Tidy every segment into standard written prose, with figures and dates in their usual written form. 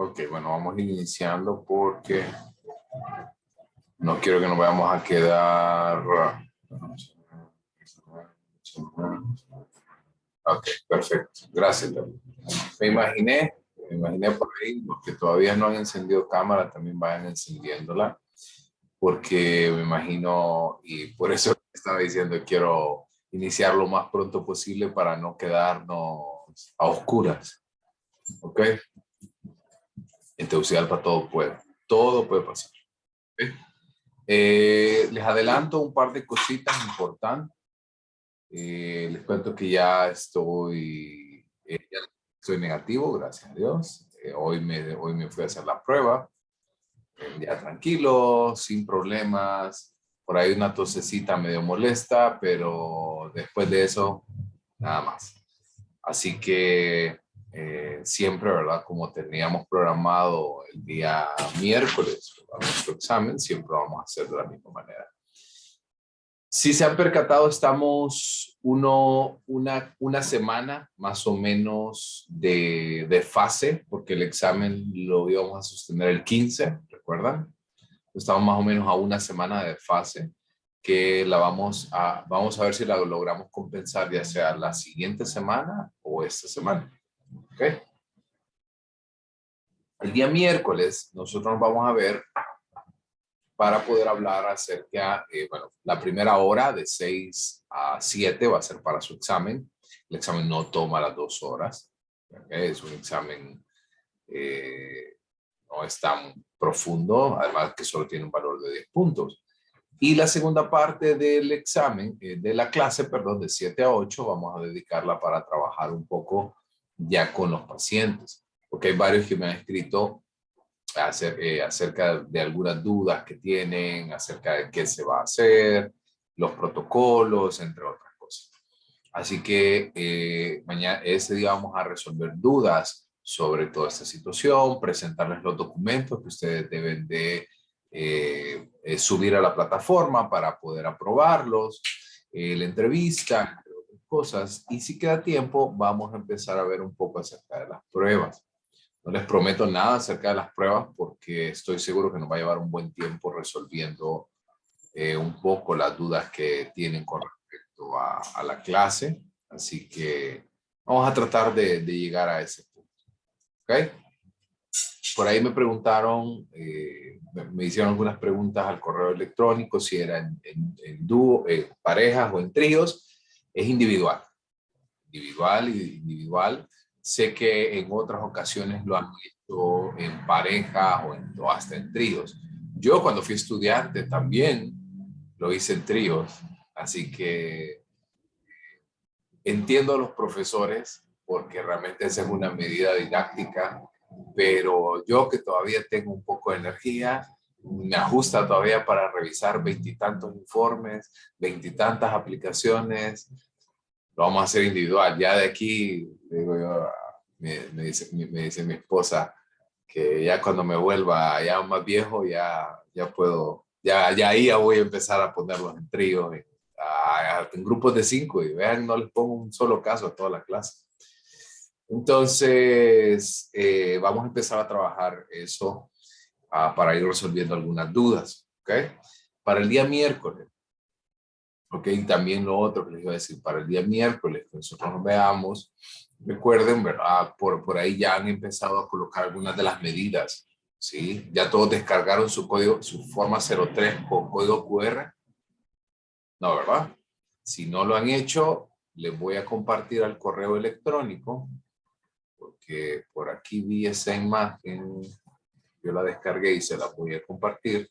Ok, bueno, vamos iniciando porque no quiero que nos vayamos a quedar. Ok, perfecto. Gracias, David. Me imaginé por ahí, los que todavía no han encendido cámara también vayan encendiéndola, porque me imagino, y por eso estaba diciendo, quiero iniciar lo más pronto posible para no quedarnos a oscuras. Ok, en Tegucigalpa todo puede pasar. ¿Ok? Les adelanto un par de cositas importantes. Les cuento que ya estoy negativo, gracias a Dios. Hoy me fui a hacer la prueba, ya tranquilo, sin problemas. Por ahí una tosecita medio molesta, pero después de eso, nada más. Así que siempre, ¿verdad? Como teníamos programado el día miércoles, ¿verdad? Nuestro examen, siempre vamos a hacer de la misma manera. Si se han percatado, estamos una semana más o menos de fase, porque el examen lo íbamos a sostener el 15, ¿recuerdan? Estamos más o menos a una semana de fase, que vamos a ver si la logramos compensar ya sea la siguiente semana o esta semana. ¿Ok? El día miércoles nosotros vamos a ver para poder hablar acerca, bueno, la primera hora de 6 a 7 va a ser para su examen. El examen no toma las 2 horas. ¿Okay? Es un examen, no es tan profundo, además que solo tiene un valor de 10 puntos. Y la segunda parte del examen, de la clase, perdón, de 7 a 8, vamos a dedicarla para trabajar un poco ya con los pacientes. Porque hay varios que me han escrito acerca de algunas dudas que tienen, acerca de qué se va a hacer, los protocolos, entre otras cosas. Así que ese día vamos a resolver dudas sobre toda esta situación, presentarles los documentos que ustedes deben de subir a la plataforma para poder aprobarlos, la entrevista, entre otras cosas. Y si queda tiempo, vamos a empezar a ver un poco acerca de las pruebas. No les prometo nada acerca de las pruebas porque estoy seguro que nos va a llevar un buen tiempo resolviendo un poco las dudas que tienen con respecto a la clase. Así que vamos a tratar de llegar a ese punto. ¿Ok? Por ahí me preguntaron, me hicieron algunas preguntas al correo electrónico, si era en dúo, parejas o en tríos. Es individual. Individual y individual. Sé que en otras ocasiones lo han visto en pareja o hasta en tríos. Yo cuando fui estudiante también lo hice en tríos, así que entiendo a los profesores porque realmente esa es una medida didáctica, pero yo que todavía tengo un poco de energía, me ajusta todavía para revisar veintitantos informes, veintitantas aplicaciones, lo vamos a hacer individual. Ya de aquí, digo yo, me dice mi esposa que ya cuando me vuelva ya más viejo, ya puedo, ya ahí ya voy a empezar a ponerlos en tríos, en grupos de 5 y vean, no les pongo un solo caso a toda la clase. Entonces, vamos a empezar a trabajar eso para ir resolviendo algunas dudas, ¿ok? Para el día miércoles. Ok, también lo otro que les iba a decir, para el día miércoles, que nosotros nos veamos, recuerden, ¿verdad? Por ahí ya han empezado a colocar algunas de las medidas, ¿sí? Ya todos descargaron su código, su forma 03 con código QR, ¿no, verdad? Si no lo han hecho, les voy a compartir al correo electrónico, porque por aquí vi esa imagen, yo la descargué y se la voy a compartir,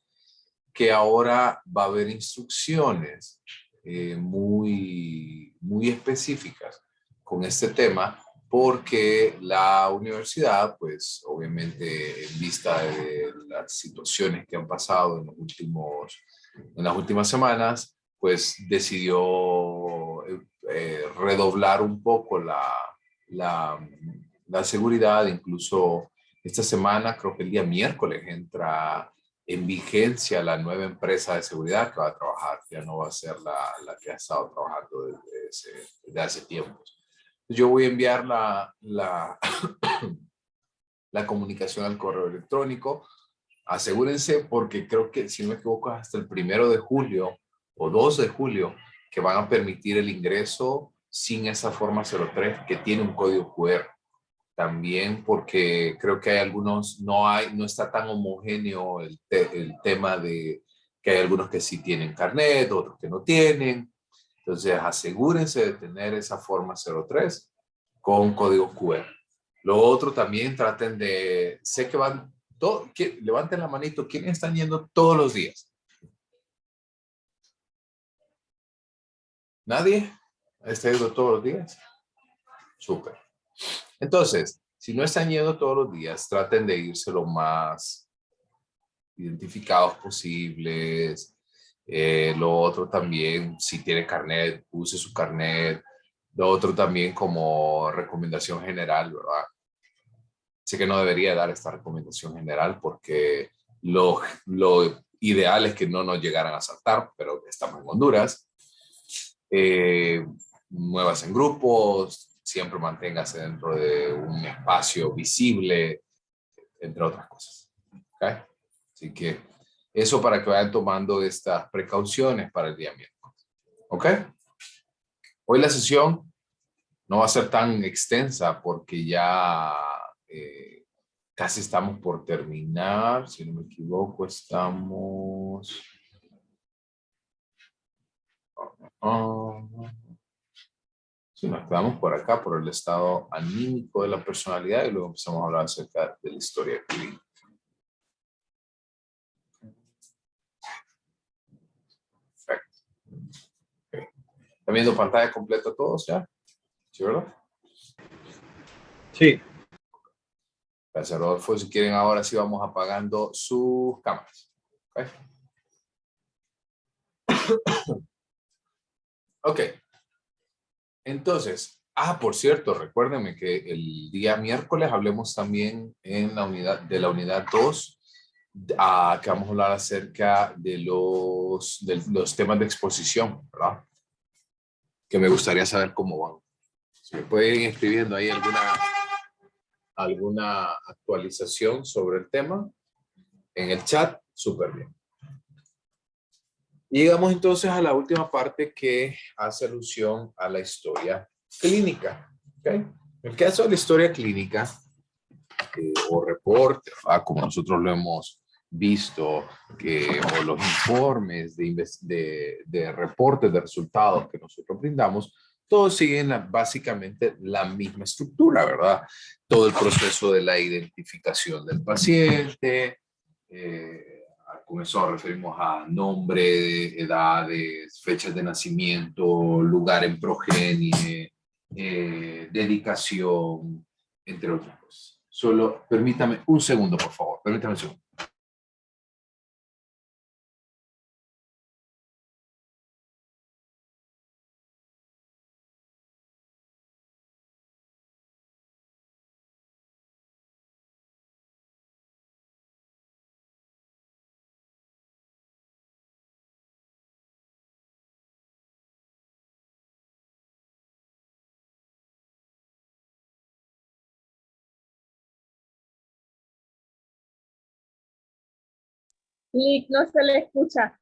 que ahora va a haber instrucciones muy específicas con este tema, porque la universidad, pues obviamente en vista de las situaciones que han pasado en las últimas semanas, pues decidió redoblar un poco la, la seguridad. Incluso esta semana, creo que el día miércoles, entra en vigencia la nueva empresa de seguridad que va a trabajar, ya no va a ser la que ha estado trabajando desde hace tiempo. Yo voy a enviar la comunicación al correo electrónico. Asegúrense, porque creo que, si no me equivoco, hasta el 1 de julio o 2 de julio que van a permitir el ingreso sin esa forma 03 que tiene un código QR. También porque creo que hay algunos, no está tan homogéneo el tema de que hay algunos que sí tienen carnet, otros que no tienen. Entonces, asegúrense de tener esa forma 03 con código QR. Lo otro también, traten de, sé que van, levanten la manito, ¿quiénes están yendo todos los días? ¿Nadie? ¿Está yendo todos los días? Súper. Entonces, si no están yendo todos los días, traten de irse lo más identificados posibles. Lo otro también, si tiene carnet, use su carnet. Lo otro también como recomendación general, ¿verdad? Sé que no debería dar esta recomendación general porque lo ideal es que no nos llegaran a saltar, pero estamos en Honduras. Eh, Muevas en grupos, siempre manténgase dentro de un espacio visible, entre otras cosas. ¿Okay? Así que eso para que vayan tomando estas precauciones para el día miércoles. ¿Ok? Hoy la sesión no va a ser tan extensa porque ya casi estamos por terminar. Si no me equivoco, estamos... Sí, nos quedamos por acá, por el estado anímico de la personalidad y luego empezamos a hablar acerca de la historia clínica. Perfecto. Okay. ¿Están viendo pantalla completa todos ya? ¿Sí, verdad? Sí. Gracias, Rodolfo. Si quieren, ahora sí vamos apagando sus cámaras. Ok. Ok. Entonces, por cierto, recuérdenme que el día miércoles hablemos también en la unidad de la unidad 2, que vamos a hablar acerca de los temas de exposición, ¿verdad? Que me gustaría saber cómo van. Si me pueden ir escribiendo ahí alguna actualización sobre el tema en el chat, súper bien. Y llegamos entonces a la última parte que hace alusión a la historia clínica. ¿Okay? En el caso de la historia clínica o reporte, como nosotros lo hemos visto, o los informes de reportes de resultados que nosotros brindamos, todos siguen básicamente la misma estructura, ¿verdad? Todo el proceso de la identificación del paciente, con eso nos referimos a nombre, edades, fechas de nacimiento, lugar en progenie, dedicación, entre otras cosas. Solo permítame un segundo, por favor. Permítame un segundo. Lick, no se le escucha.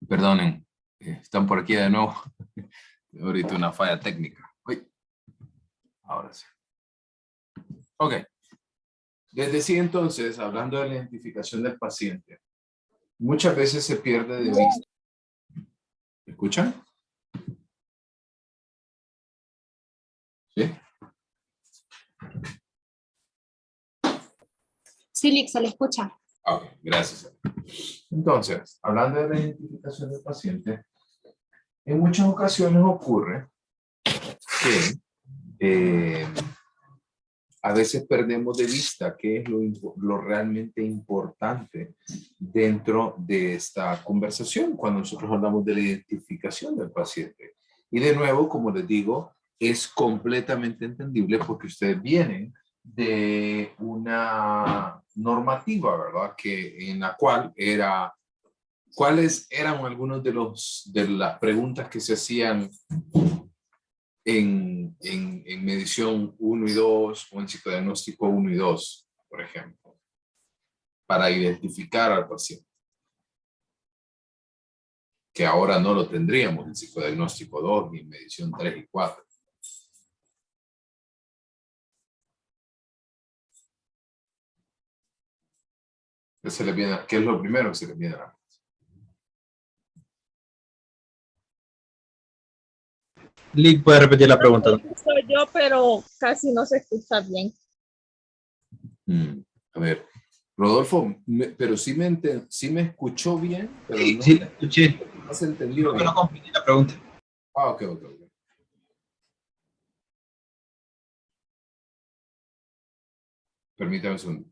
Perdonen, están por aquí de nuevo. Ahorita una falla técnica. Uy, ahora sí. Ok. Desde sí entonces, hablando de la identificación del paciente, muchas veces se pierde de vista. ¿Me escuchan? ¿Sí? Sí, Lick, se le escucha. Ok, gracias. Entonces, hablando de la identificación del paciente, en muchas ocasiones ocurre que a veces perdemos de vista qué es lo realmente importante dentro de esta conversación cuando nosotros hablamos de la identificación del paciente. Y de nuevo, como les digo, es completamente entendible porque ustedes vienen de una normativa, ¿verdad? En la cual ¿cuáles eran algunos de las preguntas que se hacían en medición 1 y 2 o en psicodiagnóstico 1 y 2, por ejemplo, para identificar al paciente? Que ahora no lo tendríamos en psicodiagnóstico 2 ni en medición 3 y 4. ¿Qué es lo primero que se le viene a la mente? Lick, ¿puede repetir la pregunta? Soy yo, pero casi no se escucha bien. A ver, Rodolfo, pero sí sí me escuchó bien, pero Sí, no, sí, la escuché. no se entendió Creo que bien. no comprendí la pregunta. Ah, ok. Permítame un segundo.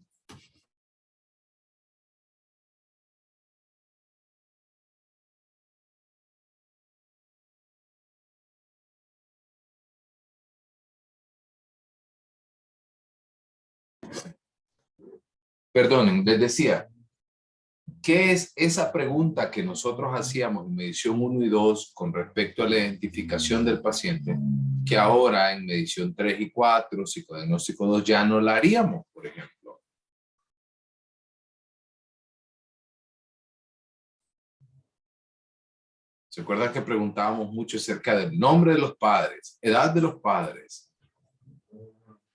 Perdonen, les decía, ¿qué es esa pregunta que nosotros hacíamos en medición 1 y 2 con respecto a la identificación del paciente, que ahora en medición 3 y 4, psicodiagnóstico 2, ya no la haríamos, por ejemplo? ¿Se acuerdan que preguntábamos mucho acerca del nombre de los padres, edad de los padres,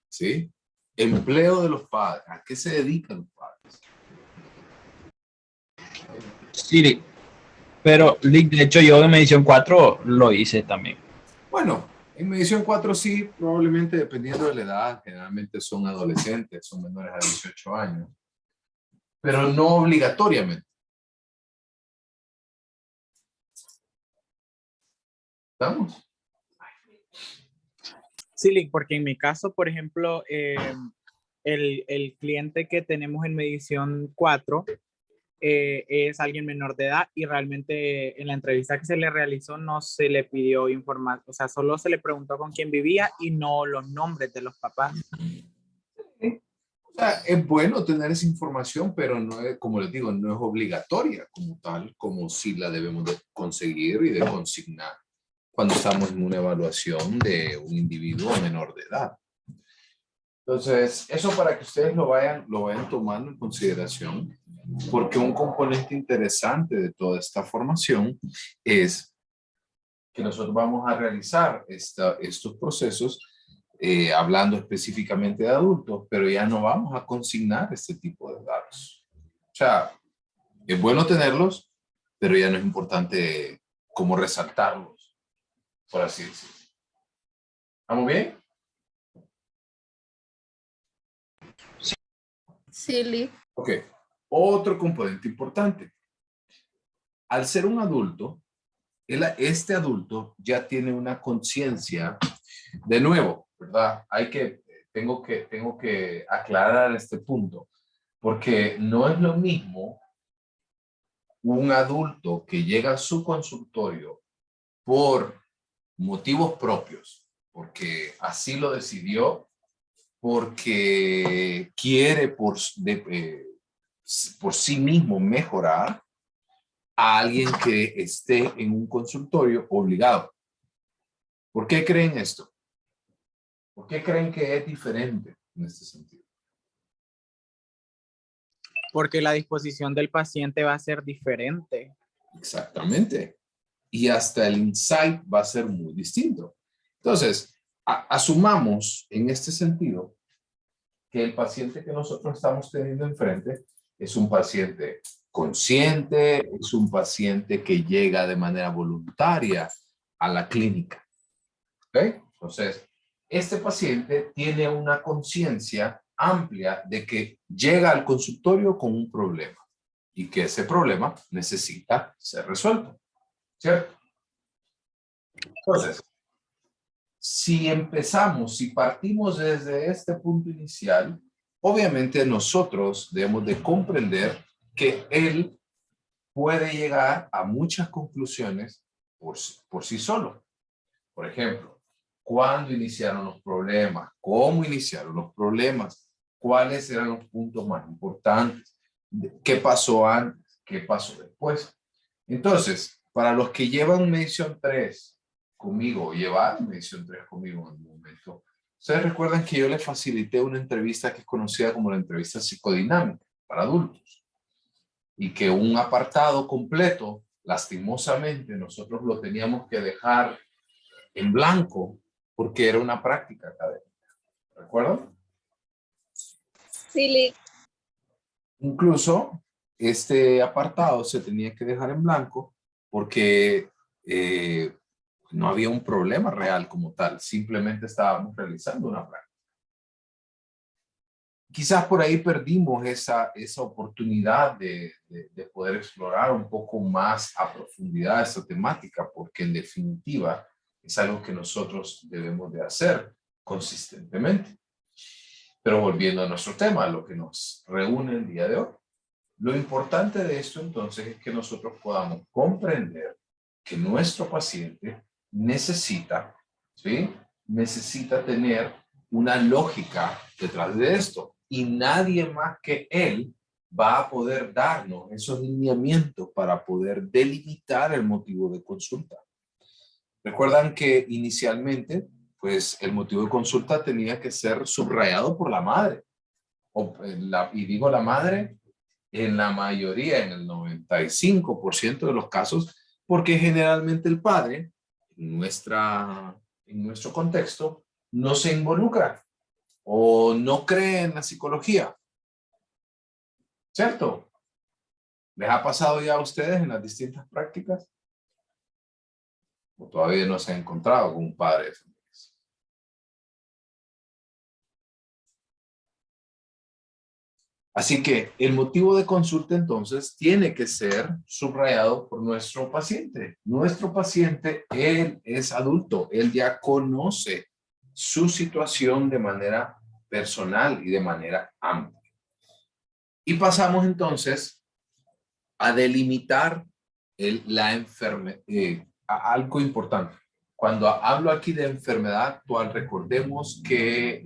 ¿sí? Empleo de los padres, ¿a qué se dedican los padres? Sí, Lick. Pero, Lick, de hecho, yo en medición 4 lo hice también. Bueno, en medición 4 sí, probablemente dependiendo de la edad, generalmente son adolescentes, son menores a 18 años, pero no obligatoriamente. ¿Estamos? Sí, Lick, porque en mi caso, por ejemplo, el cliente que tenemos en medición 4 es alguien menor de edad y realmente en la entrevista que se le realizó no se le pidió informar, o sea, solo se le preguntó con quién vivía y no los nombres de los papás. O sea, es bueno tener esa información, pero no es, como les digo, no es obligatoria como tal, como si la debemos de conseguir y de consignar cuando estamos en una evaluación de un individuo menor de edad. Entonces, eso para que ustedes lo vayan tomando en consideración, porque un componente interesante de toda esta formación es que nosotros vamos a realizar estos procesos hablando específicamente de adultos, pero ya no vamos a consignar este tipo de datos. O sea, es bueno tenerlos, pero ya no es importante cómo resaltarlos, por así decirlo. ¿Estamos bien? Sí, Lick. Ok. Otro componente importante. Al ser un adulto, este adulto ya tiene una conciencia, de nuevo, ¿verdad? Tengo que aclarar este punto, porque no es lo mismo un adulto que llega a su consultorio por motivos propios, porque así lo decidió, porque quiere por sí mismo mejorar, a alguien que esté en un consultorio obligado. ¿Por qué creen esto? ¿Por qué creen que es diferente en este sentido? Porque la disposición del paciente va a ser diferente. Exactamente. Y hasta el insight va a ser muy distinto. Entonces, asumamos en este sentido que el paciente que nosotros estamos teniendo enfrente es un paciente consciente, es un paciente que llega de manera voluntaria a la clínica. ¿Ok? Entonces, este paciente tiene una conciencia amplia de que llega al consultorio con un problema y que ese problema necesita ser resuelto, ¿cierto? Entonces, si partimos desde este punto inicial, obviamente nosotros debemos de comprender que él puede llegar a muchas conclusiones por sí solo. Por ejemplo, ¿cuándo iniciaron los problemas? ¿Cómo iniciaron los problemas? ¿Cuáles eran los puntos más importantes? ¿Qué pasó antes? ¿Qué pasó después? Entonces, para los que llevan medición 3 conmigo, o llevaron medición 3 conmigo en un momento, ustedes recuerdan que yo les facilité una entrevista que es conocida como la entrevista psicodinámica para adultos y que un apartado completo, lastimosamente, nosotros lo teníamos que dejar en blanco porque era una práctica académica. ¿Recuerdan? Sí, Lick. Incluso este apartado se tenía que dejar en blanco porque no había un problema real como tal, simplemente estábamos realizando una práctica. Quizás por ahí perdimos esa oportunidad de poder explorar un poco más a profundidad esta temática, porque en definitiva es algo que nosotros debemos de hacer consistentemente. Pero volviendo a nuestro tema, lo que nos reúne el día de hoy, lo importante de esto entonces es que nosotros podamos comprender que nuestro paciente necesita, ¿sí? Necesita tener una lógica detrás de esto y nadie más que él va a poder darnos esos lineamientos para poder delimitar el motivo de consulta. Recuerdan que inicialmente, pues el motivo de consulta tenía que ser subrayado por la madre. Y digo la madre en la mayoría, en el 95% de los casos, porque generalmente el padre, en nuestro contexto, no se involucra o no cree en la psicología. ¿Cierto? ¿Les ha pasado ya a ustedes en las distintas prácticas? ¿O todavía no se han encontrado con un padre de familias? Así que el motivo de consulta entonces tiene que ser subrayado por nuestro paciente. Nuestro paciente, él es adulto, él ya conoce su situación de manera personal y de manera amplia. Y pasamos entonces a delimitar la enfermedad, algo importante. Cuando hablo aquí de enfermedad actual, recordemos que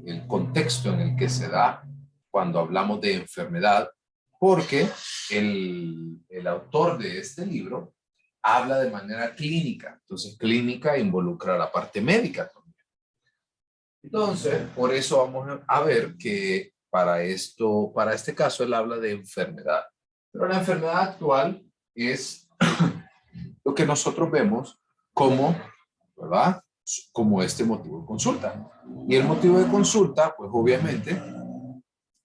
el contexto en el que se da cuando hablamos de enfermedad, porque el autor de este libro habla de manera clínica. Entonces, clínica involucra la parte médica también. Entonces, por eso vamos a ver que para este caso, él habla de enfermedad. Pero la enfermedad actual es lo que nosotros vemos como, ¿verdad? Como este motivo de consulta. Y el motivo de consulta, pues obviamente,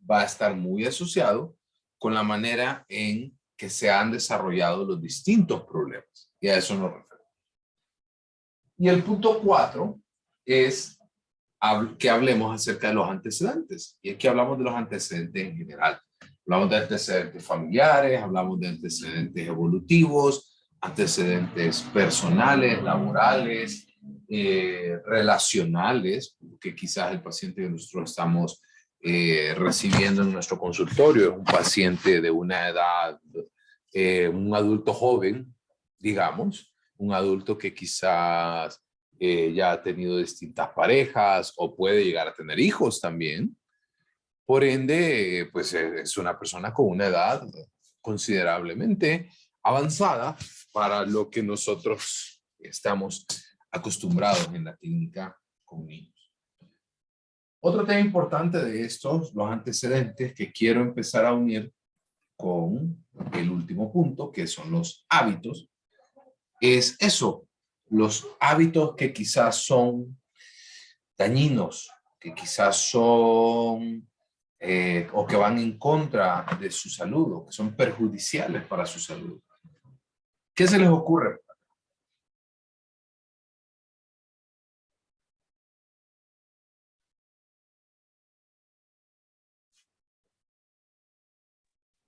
va a estar muy asociado con la manera en que se han desarrollado los distintos problemas. Y a eso nos referimos. Y el punto 4 es que hablemos acerca de los antecedentes. Y aquí hablamos de los antecedentes en general. Hablamos de antecedentes familiares, hablamos de antecedentes evolutivos, antecedentes personales, laborales, relacionales, que quizás el paciente que nosotros estamos recibiendo en nuestro consultorio es un paciente de una edad, un adulto joven, digamos, un adulto que quizás ya ha tenido distintas parejas o puede llegar a tener hijos también. Por ende, pues es una persona con una edad considerablemente avanzada para lo que nosotros estamos acostumbrados en la clínica con niños. Otro tema importante de estos, los antecedentes, que quiero empezar a unir con el último punto, que son los hábitos, es eso, los hábitos que quizás son dañinos, que quizás son o que van en contra de su salud o que son perjudiciales para su salud. ¿Qué se les ocurre?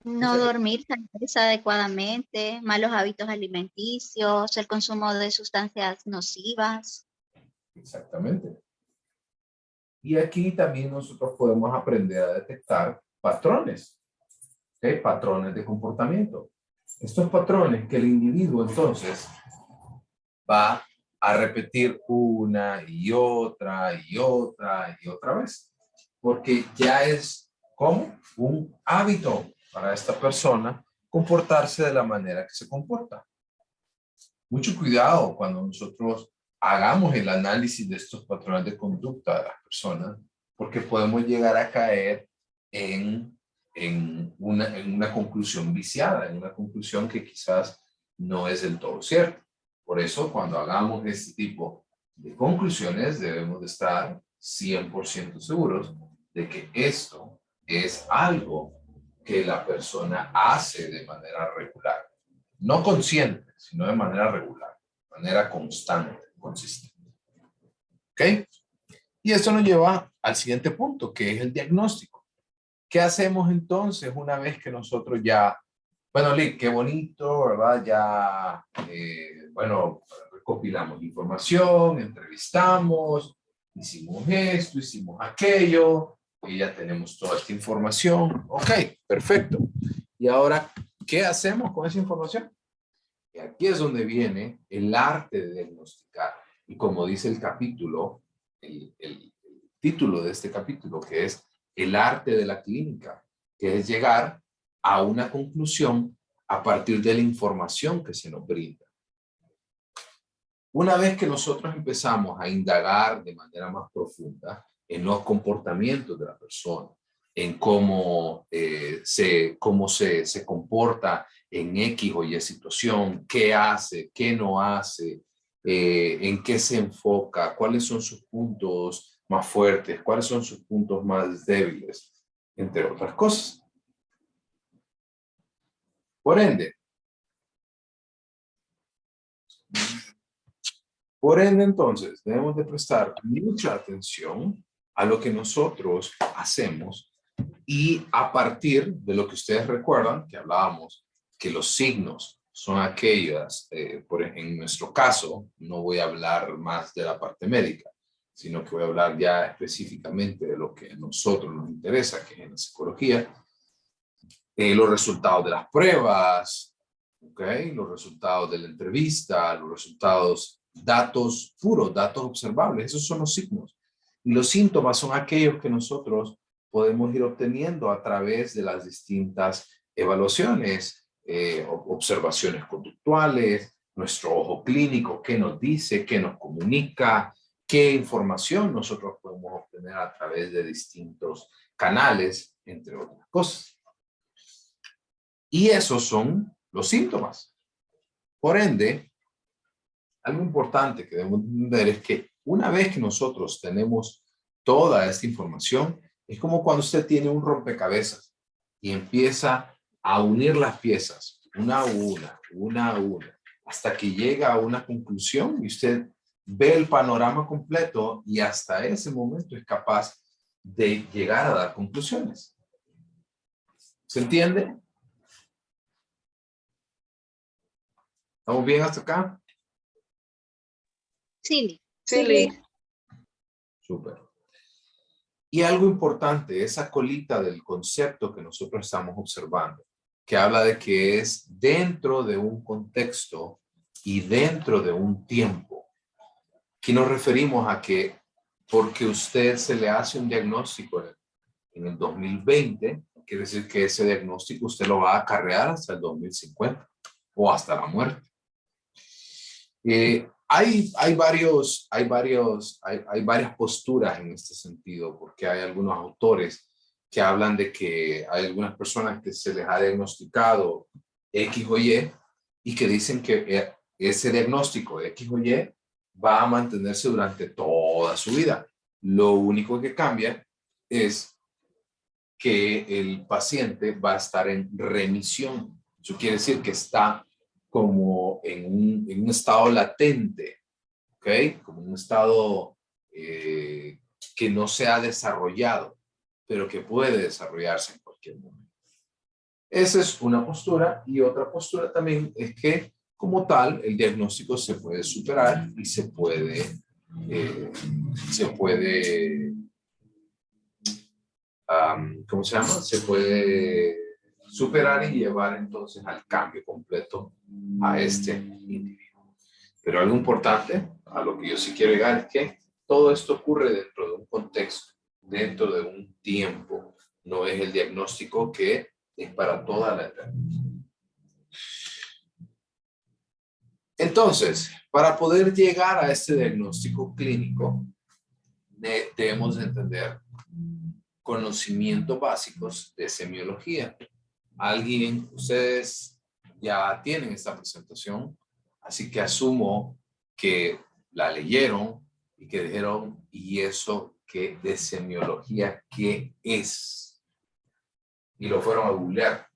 No dormir tal vez adecuadamente, malos hábitos alimenticios, el consumo de sustancias nocivas. Exactamente. Y aquí también nosotros podemos aprender a detectar patrones, ¿ok? Patrones de comportamiento. Estos patrones que el individuo entonces va a repetir una y otra y otra y otra vez. Porque ya es como un hábito para esta persona comportarse de la manera que se comporta. Mucho cuidado cuando nosotros hagamos el análisis de estos patrones de conducta de las personas, porque podemos llegar a caer en una conclusión viciada, en una conclusión que quizás no es del todo cierta. Por eso, cuando hagamos este tipo de conclusiones, debemos de estar 100% seguros de que esto es algo que la persona hace de manera regular. No consciente, sino de manera regular, de manera constante, consistente. ¿Ok? Y esto nos lleva al siguiente punto, que es el diagnóstico. ¿Qué hacemos entonces una vez que nosotros ya, bueno, Lick, qué bonito, ¿verdad? Ya, bueno, recopilamos información, entrevistamos, hicimos esto, hicimos aquello, y ya tenemos toda esta información. Ok, perfecto. Y ahora, ¿qué hacemos con esa información? Y aquí es donde viene el arte de diagnosticar. Y como dice el capítulo, el título de este capítulo, que es el arte de la clínica, que es llegar a una conclusión a partir de la información que se nos brinda. Una vez que nosotros empezamos a indagar de manera más profunda en los comportamientos de la persona, en cómo se comporta en X o Y situación, qué hace, qué no hace, en qué se enfoca, cuáles son sus puntos más fuertes, cuáles son sus puntos más débiles, entre otras cosas. Por ende, entonces, debemos de prestar mucha atención a lo que nosotros hacemos y a partir de lo que ustedes recuerdan, que hablábamos, que los signos son aquellas, en nuestro caso, no voy a hablar más de la parte médica, sino que voy a hablar ya específicamente de lo que a nosotros nos interesa, que es en la psicología, los resultados de las pruebas, ¿okay? Los resultados de la entrevista, los resultados, datos puros, datos observables, esos son los signos. Y los síntomas son aquellos que nosotros podemos ir obteniendo a través de las distintas evaluaciones, observaciones conductuales, nuestro ojo clínico, qué nos dice, qué nos comunica, qué información nosotros podemos obtener a través de distintos canales, entre otras cosas. Y esos son los síntomas. Por ende, algo importante que debemos entender es que una vez que nosotros tenemos toda esta información, es como cuando usted tiene un rompecabezas y empieza a unir las piezas, una a una, hasta que llega a una conclusión y usted ve el panorama completo y hasta ese momento es capaz de llegar a dar conclusiones. ¿Se entiende? ¿Estamos bien hasta acá? Sí, Sí. Súper. Y algo importante, esa colita del concepto que nosotros estamos observando, que habla de que es dentro de un contexto y dentro de un tiempo. Aquí nos referimos a que porque usted se le hace un diagnóstico en el 2020, quiere decir que ese diagnóstico usted lo va a acarrear hasta el 2050 o hasta la muerte. Hay varias posturas en este sentido, porque hay algunos autores que hablan de que hay algunas personas que se les ha diagnosticado X o Y que dicen que ese diagnóstico X o Y va a mantenerse durante toda su vida. Lo único que cambia es que el paciente va a estar en remisión. Eso quiere decir que está como en un estado latente, ¿ok? Como un estado que no se ha desarrollado, pero que puede desarrollarse en cualquier momento. Esa es una postura, y otra postura también es que, como tal, el diagnóstico se puede superar y se puede ¿cómo se llama? Se puede superar y llevar entonces al cambio completo a este individuo. Pero algo importante, a lo que yo sí quiero llegar, es que todo esto ocurre dentro de un contexto, dentro de un tiempo. No es el diagnóstico que es para toda la eternidad. Entonces, para poder llegar a este diagnóstico clínico, debemos entender conocimientos básicos de semiología. Ustedes ya tienen esta presentación, así que asumo que la leyeron y que dijeron, ¿y eso qué de semiología qué es? Y lo fueron a googlear.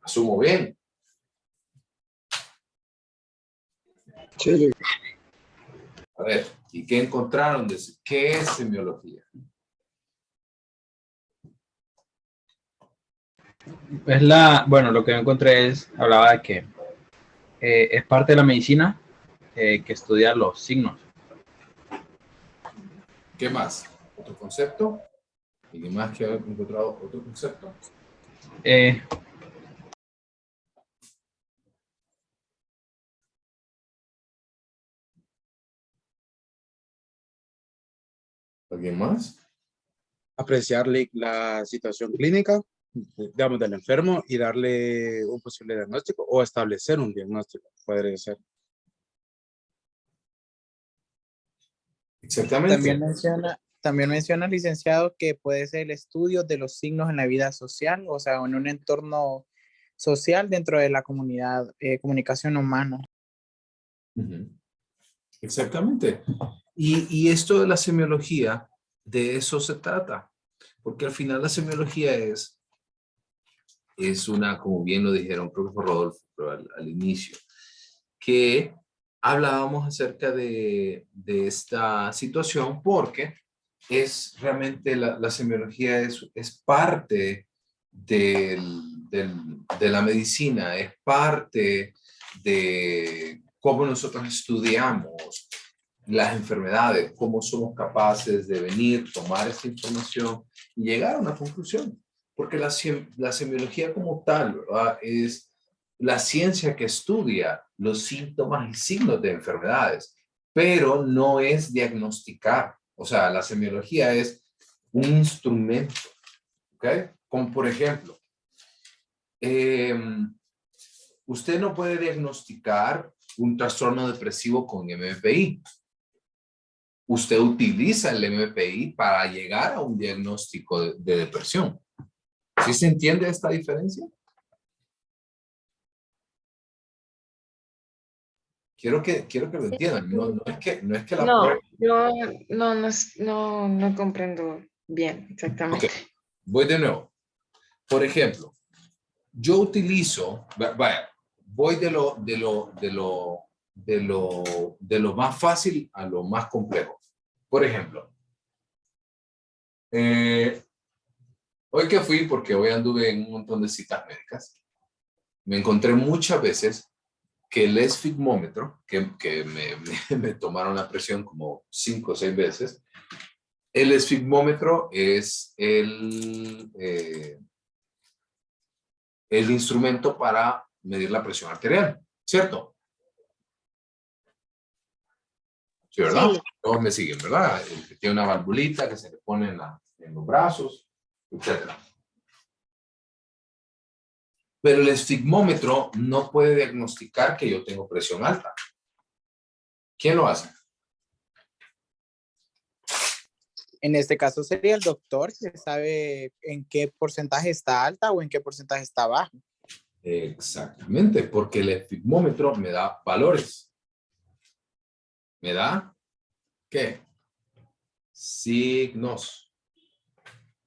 Asumo bien. Sí, A ver, ¿y qué encontraron? ¿Qué es semiología? Bueno, lo que yo encontré hablaba de que es parte de la medicina que estudia los signos. ¿Qué más? ¿Otro concepto? ¿Alguien más que haya encontrado otro concepto? ¿Alguien más? apreciar la situación clínica, digamos, del enfermo y darle un posible diagnóstico o establecer un diagnóstico, podría ser. Exactamente. También menciona, licenciado, que puede ser el estudio de los signos en la vida social, o sea, en un entorno social dentro de la comunidad, comunicación humana. Ujú. Exactamente. Y esto de la semiología, de eso se trata. Porque al final la semiología es una, como bien lo dijeron, profesor Rodolfo, pero al inicio, que hablábamos acerca de esta situación porque es realmente la semiología es parte de la medicina, es parte de cómo nosotros estudiamos las enfermedades, cómo somos capaces de venir, tomar esta información y llegar a una conclusión. Porque la semiología como tal, ¿verdad? Es la ciencia que estudia los síntomas y signos de enfermedades, pero no es diagnosticar. O sea, la semiología es un instrumento, ¿ok? Como por ejemplo, usted no puede diagnosticar un trastorno depresivo con MPI. Usted utiliza el MPI para llegar a un diagnóstico de depresión. ¿Sí se entiende esta diferencia? Quiero que lo entiendan. No es que la No, prueba. yo no comprendo bien Ok, exactamente. voy de nuevo. Por ejemplo, yo utilizo, vaya, voy de lo más fácil a lo más complejo. Por ejemplo, hoy que fui, porque hoy anduve en un montón de citas médicas, me encontré muchas veces que el esfigmómetro, que me tomaron la presión como 5 o 6 veces, el esfigmómetro es el instrumento para medir la presión arterial, ¿cierto? Sí, ¿verdad? Sí. Todos me siguen, ¿verdad? El que tiene una valvulita que se le pone en los brazos, etc. Pero el esfigmómetro no puede diagnosticar que yo tengo presión alta. ¿Quién lo hace? En este caso sería el doctor que sabe en qué porcentaje está alta o en qué porcentaje está baja. Exactamente, porque el esfigmómetro me da valores. ¿Me da qué? Signos.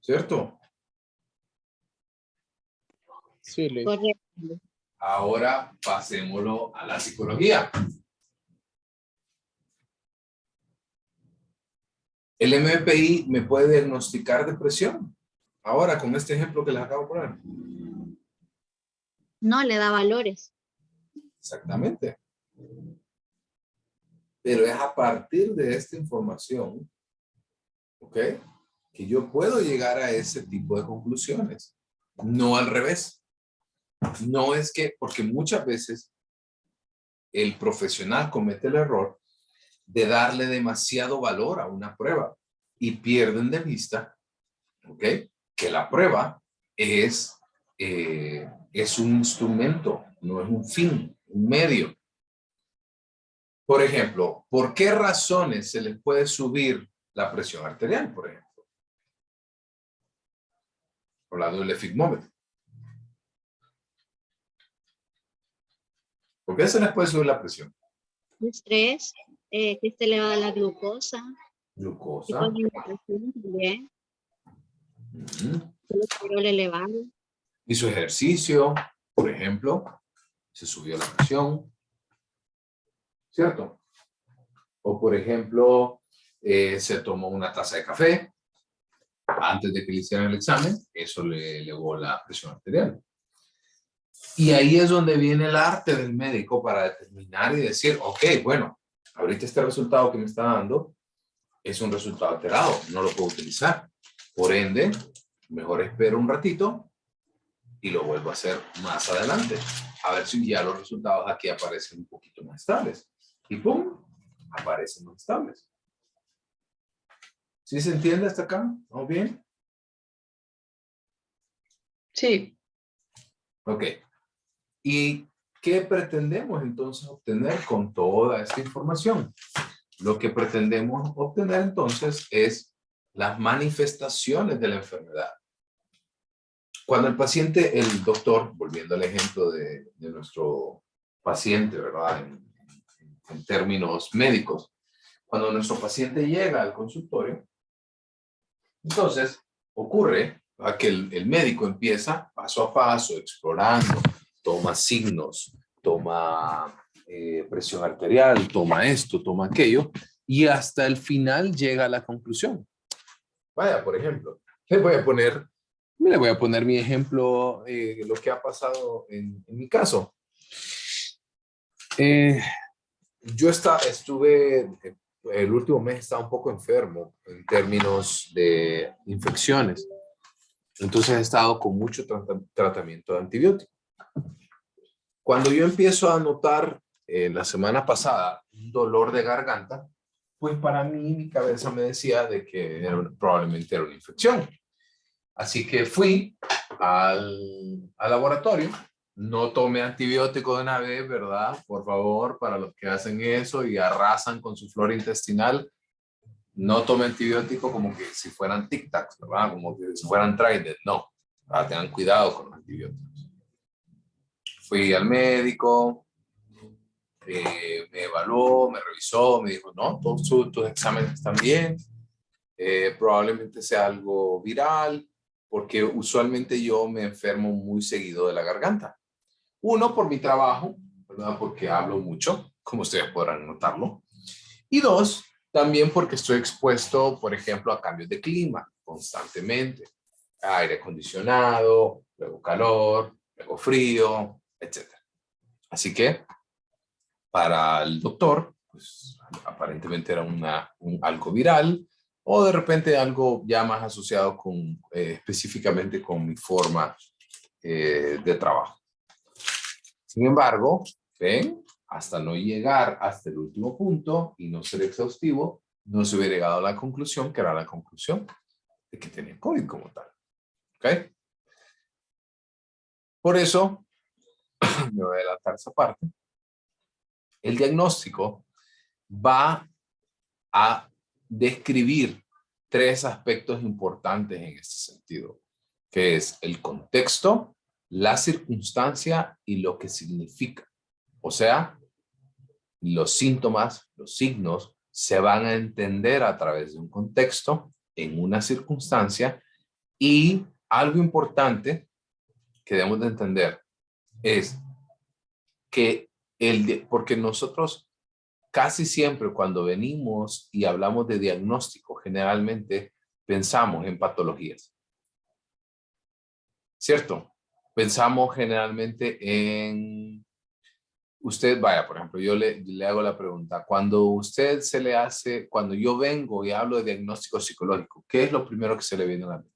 ¿Cierto? Sí, Luis. Correcto. Ahora pasémoslo a la psicología. El MPI me puede diagnosticar depresión. Ahora, con este ejemplo que les acabo de poner. No le da valores. Exactamente. Pero es a partir de esta información, ¿ok?, que yo puedo llegar a ese tipo de conclusiones. No al revés. No es que, porque muchas veces el profesional comete el error de darle demasiado valor a una prueba y pierden de vista, ¿ok?, que la prueba es un instrumento, no es un fin, un medio. Por ejemplo, ¿por qué razones se les puede subir la presión arterial, por ejemplo? Hablando del esfigmómetro. ¿Por qué se les puede subir la presión? Estrés, que esté elevada la glucosa, Glucosa. hipoalimentación también, Ujú. colesterol elevado. Hizo ejercicio, por ejemplo, se subió la presión, ¿cierto? O por ejemplo, se tomó una taza de café antes de que le hicieran el examen, eso le elevó la presión arterial. Y ahí es donde viene el arte del médico para determinar y decir, ok, bueno, ahorita este resultado que me está dando es un resultado alterado, no lo puedo utilizar. Por ende, mejor espero un ratito y lo vuelvo a hacer más adelante. A ver si ya los resultados aquí aparecen un poquito más estables. Y ¡pum! Aparecen más estables. ¿Sí se entiende hasta acá? ¿Vamos bien? Sí, Ok. ¿Y qué pretendemos entonces obtener con toda esta información? Lo que pretendemos obtener entonces es las manifestaciones de la enfermedad. Cuando el paciente, el doctor, volviendo al ejemplo de nuestro paciente, ¿verdad? En términos médicos, cuando nuestro paciente llega al consultorio, entonces ocurre que el médico empieza paso a paso, explorando, toma signos, toma presión arterial, toma esto, toma aquello, y hasta el final llega a la conclusión. Vaya, por ejemplo, le voy a poner mi ejemplo, lo que ha pasado en mi caso. Yo estuve, el último mes estaba un poco enfermo en términos de infecciones. Entonces he estado con mucho tratamiento de antibiótico. Cuando yo empiezo a notar la semana pasada un dolor de garganta, pues para mí mi cabeza me decía de que probablemente era una infección. Así que fui al laboratorio, no tomé antibiótico de una vez, ¿verdad? Por favor, para los que hacen eso y arrasan con su flora intestinal, no tome antibiótico como que si fueran Tic Tacs, ¿verdad? Como que si fueran Trident, no. Tengan cuidado con los antibióticos. Fui al médico, me evaluó, me revisó, me dijo, no, todos tus exámenes están bien, probablemente sea algo viral, porque usualmente yo me enfermo muy seguido de la garganta. Uno, por mi trabajo, ¿verdad? Porque hablo mucho, como ustedes podrán notarlo. Y dos, también porque estoy expuesto, por ejemplo, a cambios de clima constantemente. Aire acondicionado, luego calor, luego frío, etc. Así que, para el doctor, pues aparentemente era algo viral, o de repente algo ya más asociado con, específicamente con mi forma de trabajo. Sin embargo, ven, hasta no llegar hasta el último punto y no ser exhaustivo, no se hubiera llegado a la conclusión, que era la conclusión de que tenía COVID como tal. ¿Ok? Por eso, me voy a adelantar esa parte. El diagnóstico va a describir tres aspectos importantes en este sentido, que es el contexto, la circunstancia y lo que significa. O sea, los síntomas, los signos, se van a entender a través de un contexto, en una circunstancia, y algo importante que debemos de entender es que porque nosotros casi siempre cuando venimos y hablamos de diagnóstico, generalmente pensamos en patologías. ¿Cierto? Pensamos generalmente en... Usted, vaya, por ejemplo, yo le hago la pregunta. Cuando usted se le hace, cuando yo vengo y hablo de diagnóstico psicológico, ¿qué es lo primero que se le viene a la mente?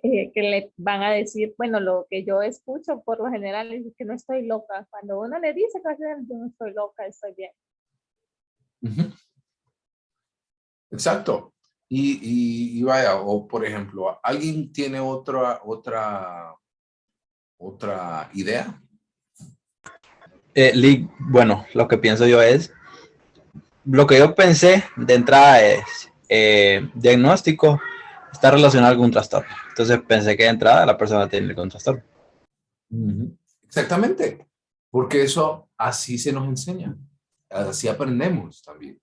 Que le van a decir, bueno, lo que yo escucho por lo general es que no estoy loca. Cuando uno le dice que yo no estoy loca, estoy bien. Uh-huh. Exacto. Y vaya, o por ejemplo, ¿alguien tiene otra idea? Lee, bueno, lo que pienso yo es, lo que yo pensé de entrada es, diagnóstico está relacionado con un trastorno. Entonces pensé que de entrada la persona tiene algún trastorno. Uh-huh. Exactamente, porque eso así se nos enseña, así aprendemos también.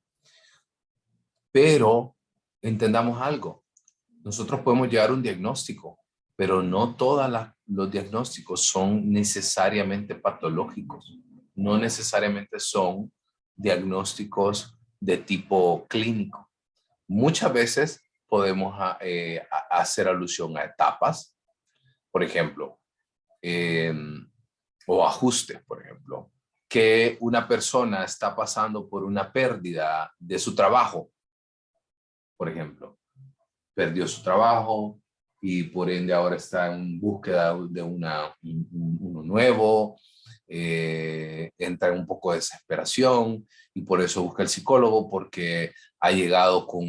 Pero entendamos algo, nosotros podemos llevar un diagnóstico, pero no todos los diagnósticos son necesariamente patológicos, no necesariamente son diagnósticos de tipo clínico. Muchas veces podemos hacer alusión a etapas, por ejemplo, o ajustes, por ejemplo, que una persona está pasando por una pérdida de su trabajo, por ejemplo. Perdió su trabajo y por ende ahora está en búsqueda de uno nuevo, entra en un poco de desesperación y por eso busca el psicólogo porque ha llegado con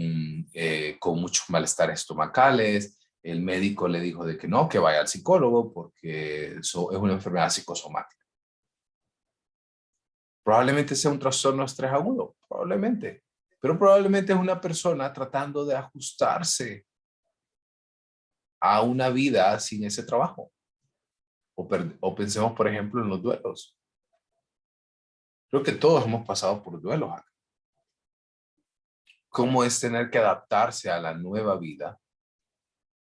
muchos malestares estomacales. El médico le dijo de que no, que vaya al psicólogo porque eso es una enfermedad psicosomática. Probablemente sea un trastorno de estrés agudo, probablemente. Pero probablemente es una persona tratando de ajustarse a una vida sin ese trabajo. O pensemos, por ejemplo, en los duelos. Creo que todos hemos pasado por duelos acá. ¿Cómo es tener que adaptarse a la nueva vida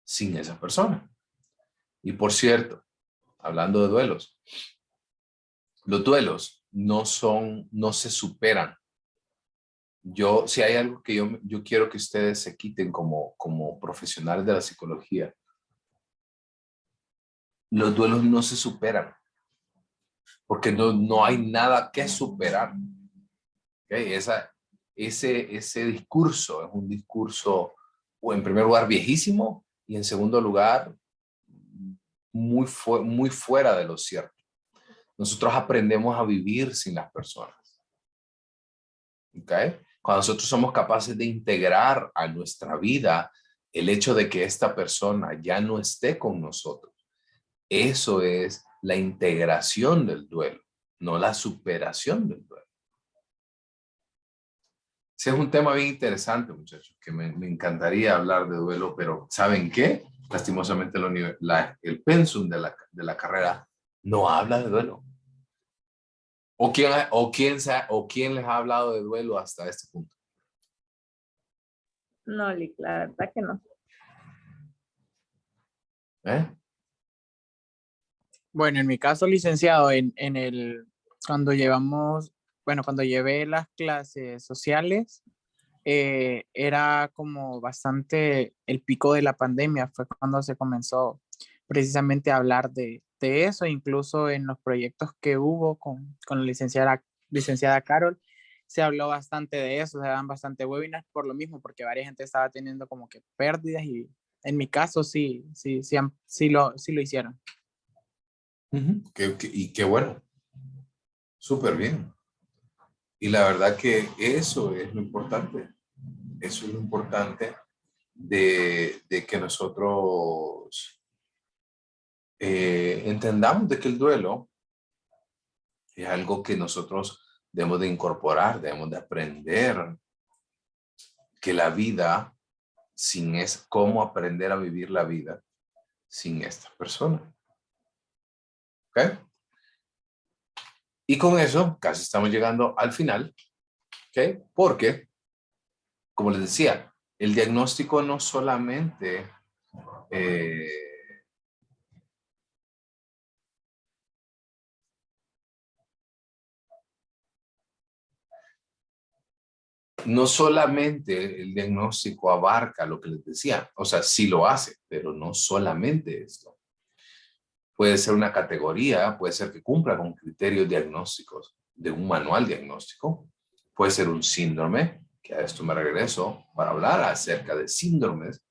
sin esa persona? Y por cierto, hablando de duelos, los duelos no se superan. Si hay algo que yo quiero que ustedes se quiten como profesionales de la psicología, los duelos no se superan, porque no hay nada que superar. ¿Okay? Ese discurso es un discurso, o en primer lugar, viejísimo, y en segundo lugar, muy fuera de lo cierto. Nosotros aprendemos a vivir sin las personas. ¿Okay? Cuando nosotros somos capaces de integrar a nuestra vida el hecho de que esta persona ya no esté con nosotros, eso es la integración del duelo, no la superación del duelo. Ese es un tema bien interesante, muchachos, que me encantaría hablar de duelo, pero ¿saben qué? Lastimosamente el pensum de la carrera no habla de duelo. ¿O quién les ha hablado de duelo hasta este punto? No, Lick, la verdad que no. Bueno, en mi caso, licenciado, cuando llevé las clases sociales, era como bastante el pico de la pandemia, fue cuando se comenzó precisamente a hablar de eso, incluso en los proyectos que hubo con la licenciada Carol, se habló bastante de eso, se dan bastante webinars por lo mismo, porque varias gente estaba teniendo como que pérdidas y en mi caso sí lo hicieron. Y qué bueno, súper bien. Y la verdad que eso es lo importante. Eso es lo importante de que nosotros entendamos de que el duelo es algo que nosotros debemos de incorporar, debemos de aprender que la vida cómo aprender a vivir la vida sin esta persona. ¿Ok? Y con eso casi estamos llegando al final. ¿Ok? Porque, como les decía, el diagnóstico no solamente no solamente el diagnóstico abarca lo que les decía, o sea, sí lo hace, pero no solamente esto. Puede ser una categoría, puede ser que cumpla con criterios diagnósticos de un manual diagnóstico, puede ser un síndrome, que a esto me regreso para hablar acerca de síndromes,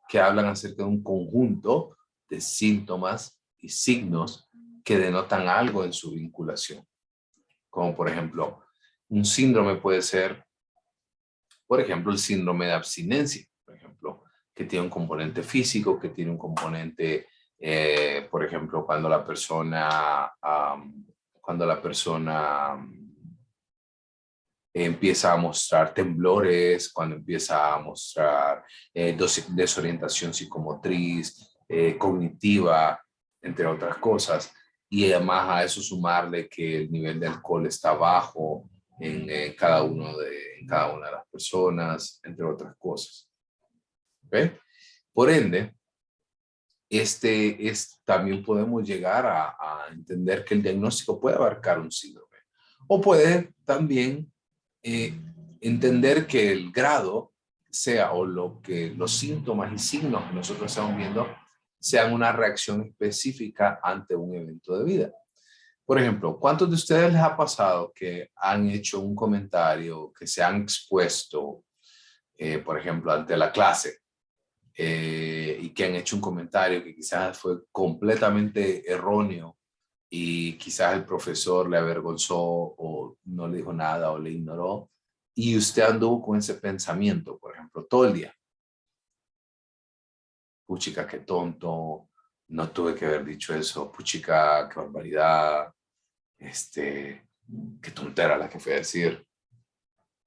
que hablan acerca de un conjunto de síntomas y signos que denotan algo en su vinculación. Como por ejemplo, un síndrome puede ser, por ejemplo, el síndrome de abstinencia, por ejemplo, que tiene un componente físico, que tiene un componente, por ejemplo, cuando la persona empieza a mostrar temblores, cuando empieza a mostrar desorientación psicomotriz, cognitiva, entre otras cosas. Y además a eso sumarle que el nivel de alcohol está bajo en cada una de las personas, entre otras cosas. ¿Okay? Por ende, también podemos llegar a entender que el diagnóstico puede abarcar un síndrome. O puede también entender que el grado sea o los síntomas y signos que nosotros estamos viendo sean una reacción específica ante un evento de vida. Por ejemplo, ¿cuántos de ustedes les ha pasado que han hecho un comentario, que se han expuesto, por ejemplo, ante la clase y que han hecho un comentario que quizás fue completamente erróneo y quizás el profesor le avergonzó o no le dijo nada o le ignoró y usted anduvo con ese pensamiento, por ejemplo, todo el día? Puchica, qué tonto, no tuve que haber dicho eso, puchica, qué barbaridad, qué tontera la que fui a decir.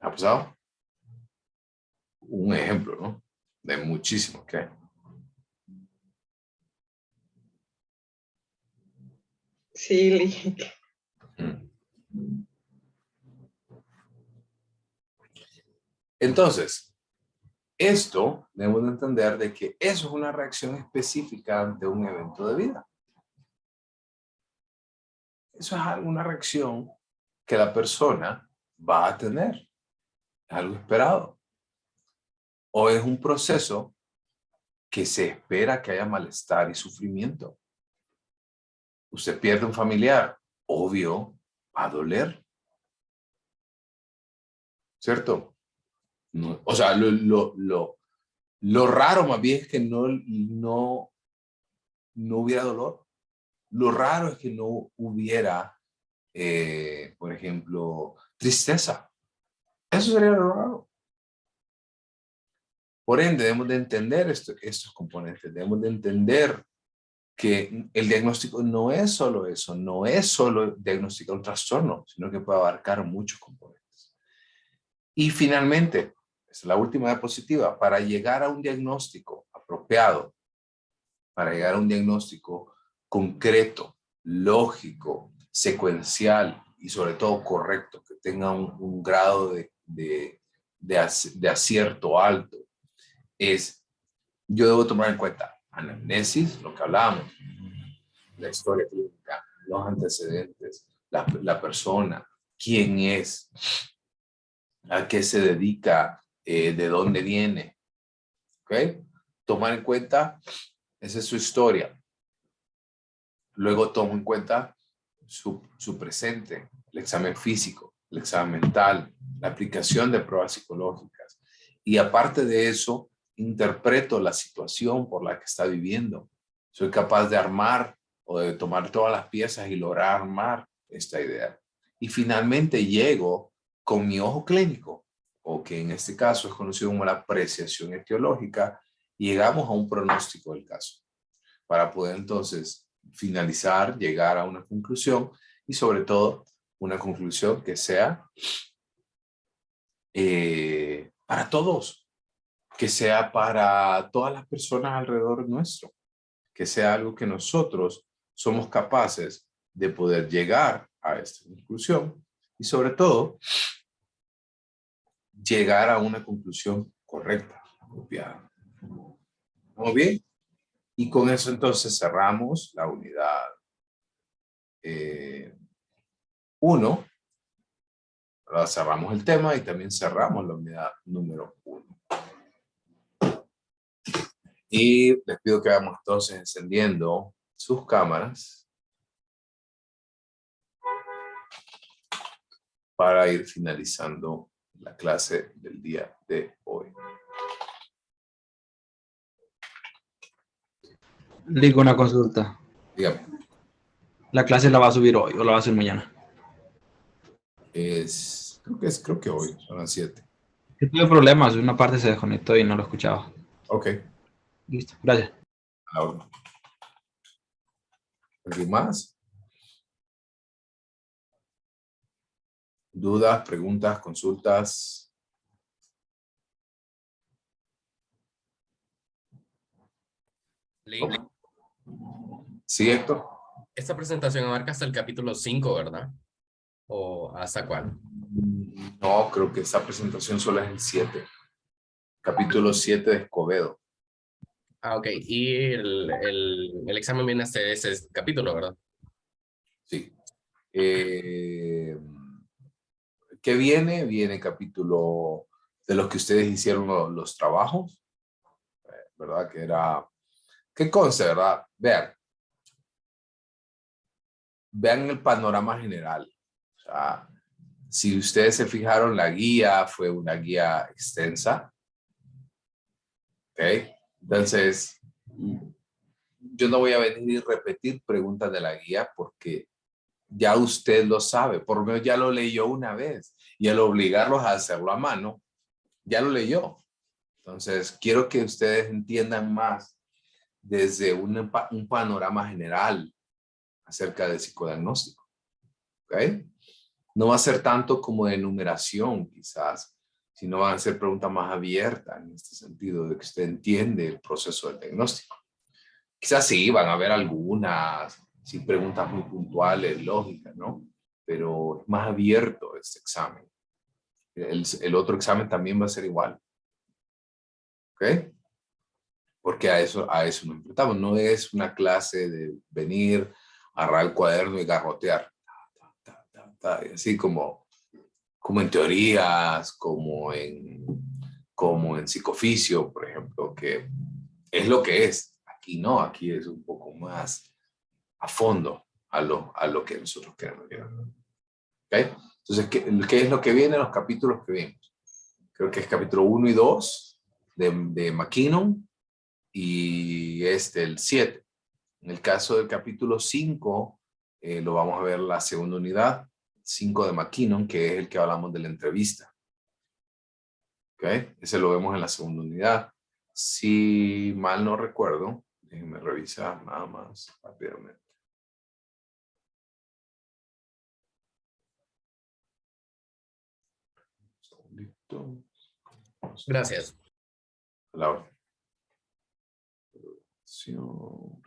¿Ha pasado? Un ejemplo, ¿no? De muchísimo, ¿ok? Sí, Lick. Entonces, esto debemos de entender de que eso es una reacción específica ante un evento de vida. Eso es una reacción que la persona va a tener. Es algo esperado. O es un proceso que se espera que haya malestar y sufrimiento. Usted pierde un familiar, obvio, va a doler. ¿Cierto? No, o sea, lo raro más bien es que no hubiera dolor. Lo raro es que no hubiera, por ejemplo, tristeza. Eso sería lo raro. Por ende, debemos de entender estos componentes. Debemos de entender que el diagnóstico no es solo eso, no es solo diagnosticar un trastorno, sino que puede abarcar muchos componentes. Y finalmente, esta es la última diapositiva, para llegar a un diagnóstico apropiado, para llegar a un diagnóstico concreto, lógico, secuencial y sobre todo correcto, que tenga un grado de acierto alto, yo debo tomar en cuenta anamnesis, lo que hablábamos, la historia clínica, los antecedentes, la persona, quién es, a qué se dedica, de dónde viene. ¿Ok? Tomar en cuenta, esa es su historia. Luego tomo en cuenta su presente, el examen físico, el examen mental, la aplicación de pruebas psicológicas. Y aparte de eso, interpreto la situación por la que está viviendo. Soy capaz de armar o de tomar todas las piezas y lograr armar esta idea. Y finalmente llego con mi ojo clínico, o que en este caso es conocido como la apreciación etiológica, y llegamos a un pronóstico del caso, para poder entonces finalizar, llegar a una conclusión, y sobre todo una conclusión que sea para todos, que sea para todas las personas alrededor nuestro, que sea algo que nosotros somos capaces de poder llegar a esta conclusión, y sobre todo llegar a una conclusión correcta, apropiada. ¿Estamos bien? Y con eso entonces cerramos la unidad 1. Ahora cerramos el tema y también cerramos la unidad número 1. Y les pido que vayamos entonces encendiendo sus cámaras para ir finalizando la clase del día de hoy. Digo una consulta. Dígame. ¿La clase la va a subir hoy o la va a hacer mañana? Creo que hoy, son las 7. Tuve problemas, una parte se desconectó y no lo escuchaba. Ok. Listo, gracias. A la orden. ¿Alguien más? ¿Dudas, preguntas, consultas? Link, ¿Sí, Héctor? esta presentación abarca hasta el capítulo 5, ¿verdad? ¿O hasta cuál? No, creo que esta presentación solo es el 7. Capítulo 7 de Escobedo. Ah, ok. Y el examen viene hasta ese capítulo, ¿verdad? Sí. ¿Qué viene? Viene capítulo de los que ustedes hicieron los trabajos, ¿verdad? Que era, ¿qué consta, verdad? Vean el panorama general. O sea, si ustedes se fijaron, la guía fue una guía extensa. ¿Ok? Entonces, yo no voy a venir y repetir preguntas de la guía porque ya usted lo sabe, por lo menos ya lo leyó una vez, y al obligarlos a hacerlo a mano, ya lo leyó. Entonces, quiero que ustedes entiendan más desde un panorama general acerca del psicodiagnóstico. ¿Ok? No va a ser tanto como de enumeración, quizás, sino van a ser preguntas más abiertas en este sentido, de que usted entiende el proceso del diagnóstico. Quizás sí, van a haber algunas, sí, preguntas muy puntuales, lógicas, ¿no? Pero es más abierto este examen. El otro examen también va a ser igual. ¿Ok? Porque a eso nos enfrentamos. No es una clase de venir, agarrar el cuaderno y garrotear. Así como en teorías, como en psicoficio, por ejemplo, que es lo que es. Aquí no, aquí es un poco más a fondo a lo que nosotros queremos llegar. ¿Okay? Entonces, ¿qué es lo que viene en los capítulos que vimos? Creo que es capítulo 1 y 2 de McKinnon, y el 7. En el caso del capítulo 5, lo vamos a ver la segunda unidad, 5 de McKinnon, que es el que hablamos de la entrevista. ¿Ok? Ese lo vemos en la segunda unidad. Si mal no recuerdo, déjenme revisar nada más rápidamente. Un segundito. Gracias. La orden. Un segundito.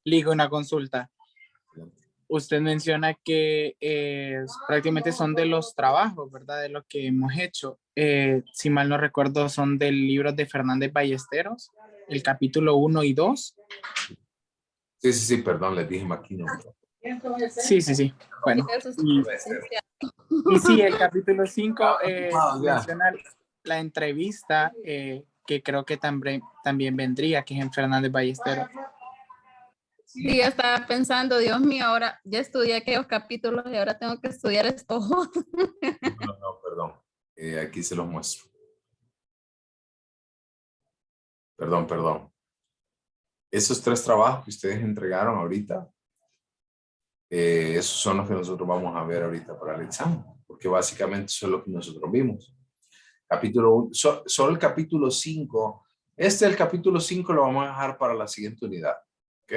Ligo, una consulta. Usted menciona que prácticamente son de los trabajos, ¿verdad? De lo que hemos hecho. Si mal no recuerdo, son del libro de Fernández Ballesteros, el capítulo 1 y 2. Sí, perdón, les dije McKinnon. Sí. Bueno. Y sí, el capítulo 5 menciona la entrevista, que creo que también vendría, que es en Fernández Ballesteros. Sí, yo estaba pensando, Dios mío, ahora ya estudié aquellos capítulos y ahora tengo que estudiar estos. No, perdón. Aquí se los muestro. Perdón. Esos 3 trabajos que ustedes entregaron ahorita Esos son los que nosotros vamos a ver ahorita para el examen, porque básicamente eso es lo que nosotros vimos. Solo el capítulo 5. El capítulo 5 lo vamos a dejar para la siguiente unidad. ¿Ok?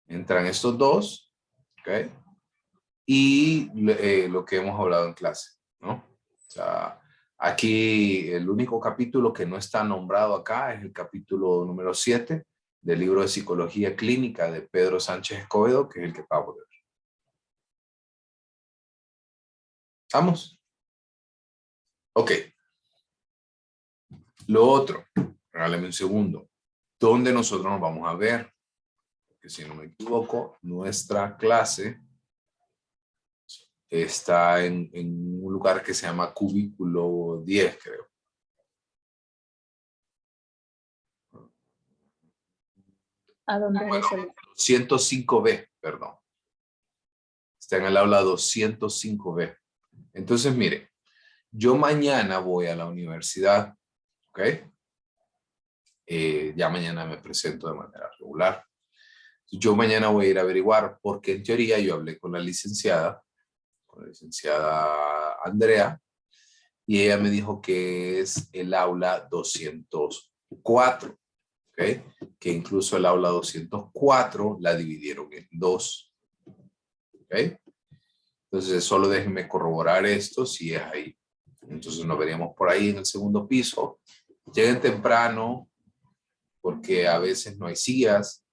Entran estos dos. ¿Ok? Y lo que hemos hablado en clase, ¿no? O sea, aquí el único capítulo que no está nombrado acá es el capítulo número 7 del libro de Psicología Clínica de Pedro Sánchez Escobedo, que es el que acabo de ver. ¿Estamos? Ok. Lo otro, regálame un segundo. ¿Dónde nosotros nos vamos a ver? Porque si no me equivoco, nuestra clase está en un lugar que se llama cubículo 10, creo. ¿A dónde es eso? 205B, perdón. Está en el aula 205B. Entonces, mire, yo mañana voy a la universidad, ¿ok? Ya mañana me presento de manera regular. Yo mañana voy a ir a averiguar, porque en teoría yo hablé con la licenciada Andrea, y ella me dijo que es el aula 204, ¿ok? Que incluso el aula 204 la dividieron en dos, ¿ok? Entonces solo déjenme corroborar esto si es ahí. Entonces nos veríamos por ahí en el segundo piso. Lleguen temprano, porque a veces no hay sillas,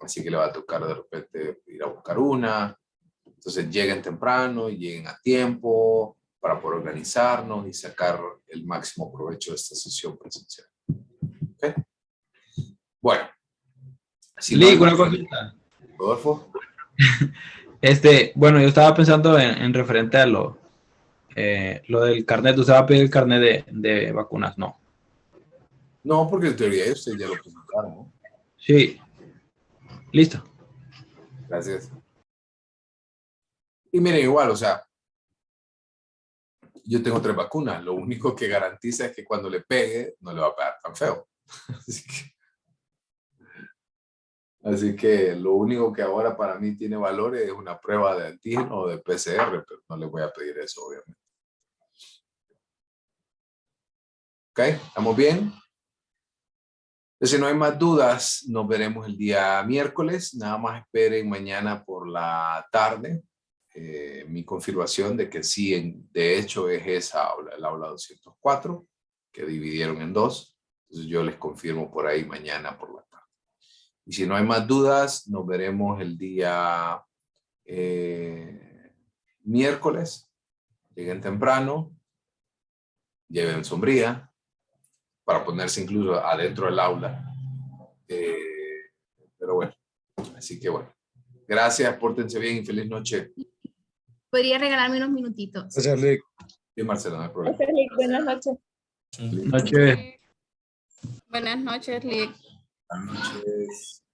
así que le va a tocar de repente ir a buscar una. Entonces lleguen temprano, lleguen a tiempo para poder organizarnos y sacar el máximo provecho de esta sesión presencial. ¿Okay? Bueno. Si Lick, no, una cosita. Rodolfo. Bueno, yo estaba pensando en referente a lo del carnet. ¿Usted va a pedir el carnet de vacunas? No. No, porque en teoría usted ya lo presentaron, ¿no? Sí. Listo. Gracias. Y miren, igual, o sea, yo tengo 3 vacunas. Lo único que garantiza es que cuando le pegue, no le va a pegar tan feo. Así que lo único que ahora para mí tiene valor es una prueba de antígeno o de PCR, pero no le voy a pedir eso, obviamente. ¿Ok? ¿Estamos bien? Entonces, si no hay más dudas, nos veremos el día miércoles. Nada más esperen mañana por la tarde mi confirmación de que sí, de hecho es esa aula, el aula 204, que dividieron en dos. Entonces yo les confirmo por ahí mañana por la tarde. Y si no hay más dudas, nos veremos el día miércoles. Lleguen temprano, lleven sombría para ponerse incluso adentro del aula. Pero bueno, así que bueno. Gracias, pórtense bien y feliz noche. Podría regalarme unos minutitos. Gracias, Lick. Sí, Marcelo, no hay problema. Gracias, Lick. Buenas noches. Noche. Buenas noches, Lick. Buenas noches.